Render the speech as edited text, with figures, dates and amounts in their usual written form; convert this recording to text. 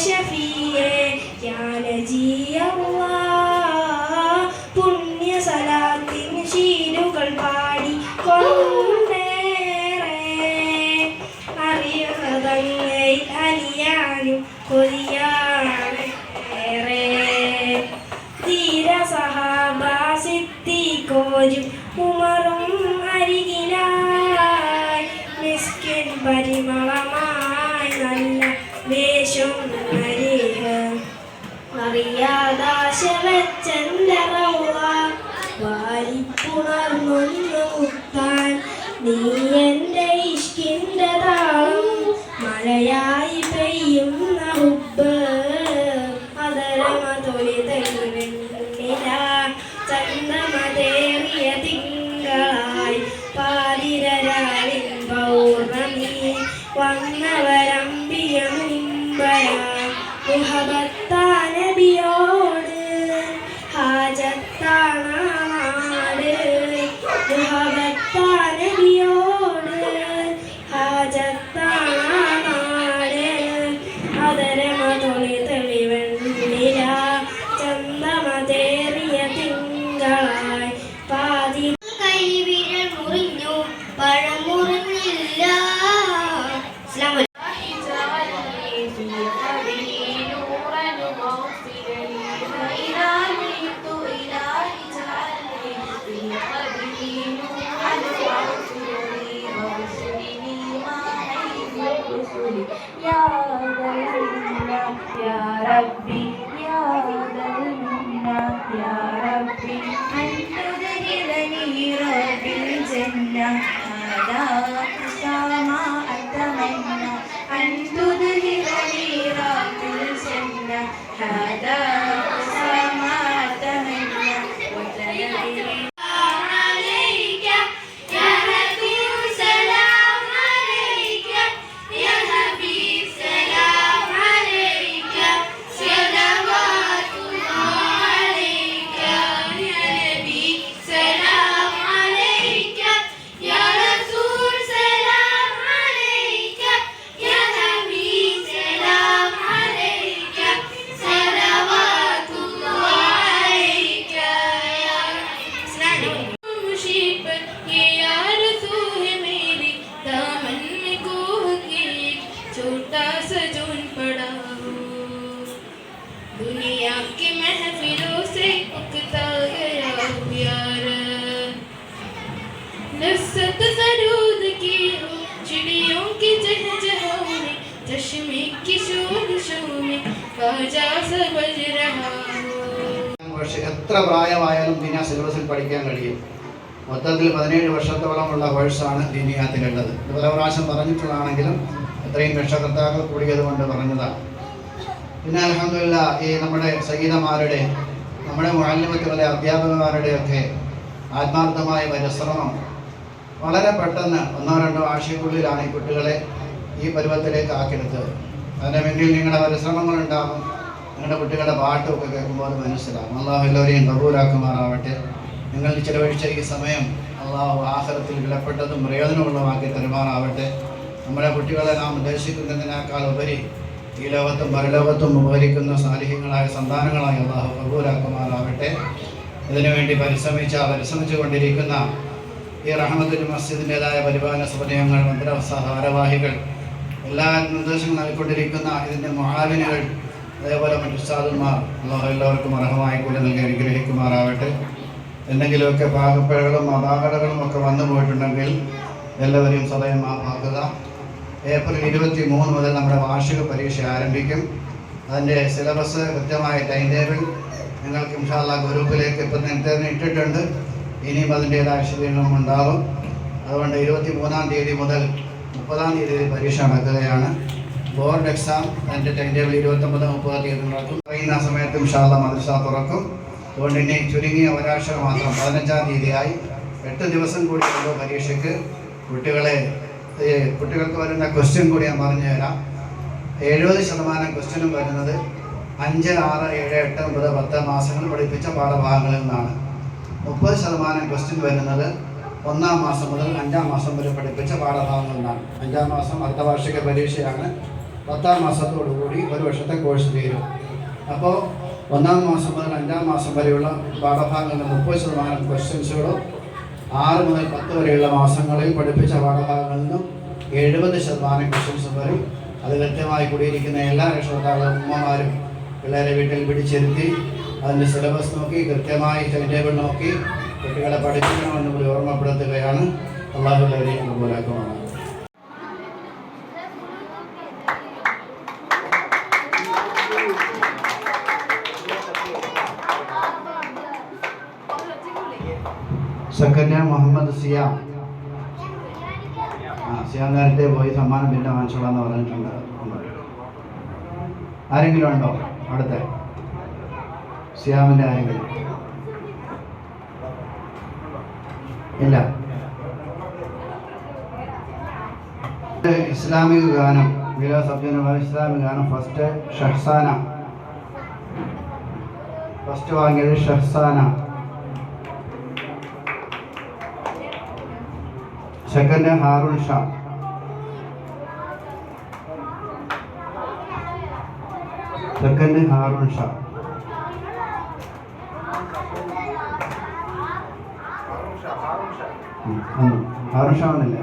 ഷഫീയേ യാ നജീ അല്ലാഹ് പുണ്യ സലാത്തിൻ ശീലുകൾ പാടി കൊണ്ടേറെ അറിയുന്നതങ്ങേ അലിയാനും കൊതിയാണ് ഏറെ ധീര സഹാബ സിദ്ദീഖോരും ഉമറും അരികിലായി മിസ്കിൻ പരിമളമായി നല്ല വേഷം അറിയാദാശവച്ചെന്റെ റൗള വാരിപ്പുണർന്നൊന്നു മുത്താൻ നീ എൻ്റെ ഇഷ്കിൻ്റെ താളം മഴയായി പെയ്യുന്ന ഹുബ്ബ് അതരമ തൊലിതലിവെണ്ണില ചന്ദമതേറിയ തിങ്കളായി പാതിരരാവിൻ പൗർണമി വന്നവരമ്പിയ മുമ്പര മുഹബത്താനബിയോട് ഹാജത്താണാട് മുഹബത്താനബിയോട് ഹാജത്താണാട് അതരമ തൊളിതെളിവെണ്ണില ചന്ദമതേറിയ തിങ്കളായി പാതി കൈവിരൽ മുറിഞ്ഞു പഴം മുറിഞ്ഞില്ല. يا ربي يا ذا المنى يا ربي أن تدخلني رب الجنة هذا أقصى ما أتمنى أن تدخلني رب الجنة هذا أقصى ما أتمنى وتنبيه दुनिया की महफिलों से उकता गया प्यार लज्जत ज़रूद की हो चिड़ियों की चहचहाव में चश्मे की शोरशों में बाजा सा बज रहा हो. എത്ര പ്രായമായാലും ദീനിയ സിലബസിൽ പഠിക്കാൻ കഴിയും. മൊത്തത്തിൽ 17 വർഷത്തോളമുള്ള കോഴ്സാണ് ദീനിയാത്തിലുള്ളത്. ഇത് പല പ്രാവശ്യം പറഞ്ഞിട്ടുള്ളതാണെങ്കിലും എത്രയും രക്ഷകർത്താക്കൾ കൂടിയത് കൊണ്ട് പറഞ്ഞതാണ്. പിന്നെ അൽഹംദുലില്ലാ ഈ നമ്മുടെ സയ്യിദമാരുടെ നമ്മുടെ മുഅല്ലിമത്തുകളുടെ അധ്യാപകന്മാരുടെയൊക്കെ ആത്മാർത്ഥമായ പരിശ്രമം വളരെ പെട്ടെന്ന് 1-2 ആഴ്ചയ്ക്കുള്ളിലാണ് ഈ കുട്ടികളെ ഈ പരുവത്തിലേക്ക് ആക്കിയെടുത്തത്. അതിൻ്റെ പിന്നിൽ നിങ്ങളുടെ പരിശ്രമങ്ങളുണ്ടാകും. നിങ്ങളുടെ കുട്ടികളുടെ പാട്ടുമൊക്കെ കേൾക്കുമ്പോൾ അത് മനസ്സിലാകും. അള്ളാഹു എല്ലാവരെയും കബൂലാക്കുമാറാവട്ടെ. നിങ്ങൾ ചിലവഴിച്ച ഈ സമയം അള്ളാഹു ആഖിറത്തിൽ വിലപ്പെട്ടതും പ്രയോജനമുള്ളതാക്കി തരുമാറാവട്ടെ. നമ്മുടെ കുട്ടികളെ നാം ഉദ്ദേശിക്കുന്നതിനേക്കാൾ ഉപരി ഈ ലോകത്തും പരലോകത്തും ഉപകരിക്കുന്ന സാലിഹ്യങ്ങളായ സന്താനങ്ങളായി അള്ളാഹു കബൂലാക്കുമാറാവട്ടെ. ഇതിനുവേണ്ടി പരിശ്രമിച്ചുകൊണ്ടിരിക്കുന്ന ഈ റഹ്മത്തുൽ മസ്ജിദിൻ്റെതായ പരിപാലന സമയങ്ങൾ, മദ്രസ ഭാരവാഹികൾ, എല്ലാ നിർദ്ദേശങ്ങളും നൽകിക്കൊണ്ടിരിക്കുന്ന ഇതിൻ്റെ മുആവിനുകൾ, അതേപോലെ മറ്റു ഉസ്താദുമാർ, അള്ളാഹു എല്ലാവർക്കും അർഹമായി കൂടി നൽകി അനുഗ്രഹിക്കുമാറാവട്ടെ. എന്തെങ്കിലുമൊക്കെ പാകപ്പിഴകളും അപാകതകളും ഒക്കെ വന്നു പോയിട്ടുണ്ടെങ്കിൽ എല്ലാവരെയും സദയം മാപ്പാക്കുക. ഏപ്രിൽ 23 മുതൽ നമ്മുടെ വാർഷിക പരീക്ഷ ആരംഭിക്കും. അതിൻ്റെ സിലബസ് കൃത്യമായ ടൈം ടേബിൾ നിങ്ങൾക്ക് ഇൻഷാ അല്ലാഹ് ഗ്രൂപ്പിലേക്ക് ഇപ്പം നേരത്തെ ഇട്ടിട്ടുണ്ട്. ഇനിയും അതിൻ്റേതായ വിശദീകരണം ഉണ്ടാകും. അതുകൊണ്ട് 23-ാം തീയതി മുതൽ 30-ാം തീയതി പരീക്ഷ നടക്കുകയാണ്. ബോർഡ് എക്സാം അതിൻ്റെ ടൈം ടേബിൾ 29-30 തീയതി നടക്കും. കഴിയുന്ന സമയത്ത് ഇൻഷാ അല്ലാഹ് മദ്രസ തുറക്കും. അതുകൊണ്ട് ഇനി ചുരുങ്ങിയ ഒരാഴ്ച മാത്രം 15-ാം തീയതിയായി 8 ദിവസം കൂടി പരീക്ഷയ്ക്ക് കുട്ടികൾക്ക് വരുന്ന ക്വസ്റ്റ്യൻ കൂടി ഞാൻ പറഞ്ഞു തരാം. 70% ക്വസ്റ്റ്യനും വരുന്നത് 5, 6, 7, 8, 9, 10 മാസങ്ങൾ പഠിപ്പിച്ച പാഠഭാഗങ്ങളിൽ നിന്നാണ്. 30% ക്വസ്റ്റ്യൻ വരുന്നത് 1-ാം മാസം മുതൽ 5-ാം മാസം വരെ പഠിപ്പിച്ച പാഠഭാഗങ്ങളിൽ നിന്നാണ്. 5-ാം മാസം അർദ്ധവാർഷിക പരീക്ഷയാണ്. 10-ാം മാസത്തോടുകൂടി 1 വർഷത്തെ കോഴ്സ് തീരും. അപ്പോൾ 1-ാം മാസം മുതൽ 5-ാം മാസം വരെയുള്ള പാഠഭാഗങ്ങളിൽ 30% ക്വസ്റ്റ്യൻസുകളും 6 മുതൽ 10 വരെയുള്ള മാസങ്ങളിൽ പഠിപ്പിച്ച പാഠഭാഗങ്ങളിൽ നിന്നും 70% ക്വസ്റ്റ്യൻസും വരും. അത് കൃത്യമായി കൂടിയിരിക്കുന്ന എല്ലാ രക്ഷകർത്താക്കളും ഉമ്മമാരും പിള്ളേരെ വീട്ടിൽ പിടിച്ചിരുത്തി അതിൻ്റെ സിലബസ് നോക്കി കൃത്യമായി ടൈം ടേബിൾ നോക്കി കുട്ടികളെ പഠിപ്പിക്കണമെന്ന് കൂടി ഓർമ്മപ്പെടുത്തുകയാണ്. അള്ളാഹു എല്ലാവരെയും കബൂലാക്കുമാണ്. സെക്കൻഡ് മുഹമ്മദ് സിയാം. സിയാം നേരത്തെ പോയി സമ്മാനം പിന്നെ വാങ്ങിച്ചോളാന്ന് പറഞ്ഞിട്ടുണ്ട്. ആരെങ്കിലും ഉണ്ടോ അടുത്ത സിയാമിൻ്റെ ആരെങ്കിലും? ഇല്ല. ഇസ്ലാമിക ഗാനം ഇസ്ലാമിക ഗാനം ഫസ്റ്റ് വാങ്ങിയത് ഷഹ്സാന. സെക്കൻഡ് ഹാറൂൺ ഷാ. ഹാറൂൺ ഷാ വന്നില്ലേ?